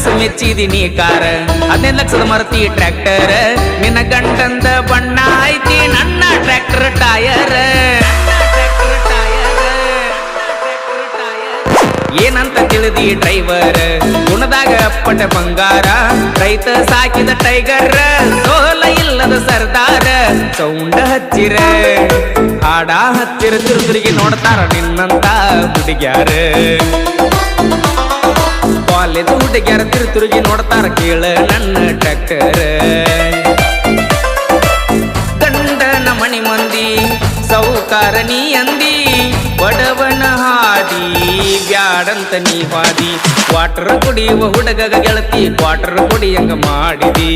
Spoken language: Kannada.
ಲಕ್ಷ ಮೆಚ್ಚಿದೀನಿ ಕಾರ 15 ಲಕ್ಷದ ಮರತಿ ಟ್ರ್ಯಾಕ್ಟರ್ ನಿನ್ನ ಗಂಟಂದ ಬಣ್ಣ ಐತಿ ನನ್ನ ಟ್ರ್ಯಾಕ್ಟರ್ ಟಯರ್ ಏನಂತ ತಿಳಿದಿ ಡ್ರೈವರ್ ಗುಣದಾಗ ಪಟ ಬಂಗಾರ ರೈತ ಸಾಕಿದ ಟೈಗರ್ ಸೋಲ ಇಲ್ಲದ ಸರ್ದಾರ ಸೌಂಡ ಹಚ್ಚಿರ ಹಾಡ ಹಚ್ಚಿರ ತಿರುಗಿ ನೋಡ್ತಾರ ನಿನ್ನಂತ ಹುಡುಗ್ಯಾರ ಕಾಲೇಜ್ ಹುಡುಗ್ಯಾರ ತಿರುಗಿ ನೋಡ್ತಾರ ಕೇಳ ನನ್ನ ಟ್ರ್ಯಾಕ್ಟರ್ ಗಂಡನ ಮಣಿ ಮಂದಿ ಸೌಕಾರ ನೀ ಅಂದಿ ಬಡವನ ಹಾದಿ ಬ್ಯಾಡಂತ ನೀ ಹಾದಿ ಕ್ವಾರ್ಟರ್ ಕುಡಿಯುವ ಹುಡುಗ ಗೆಳತಿ ಕ್ವಾರ್ಟರ್ ಕುಡಿಯಂಗ ಮಾಡಿದಿ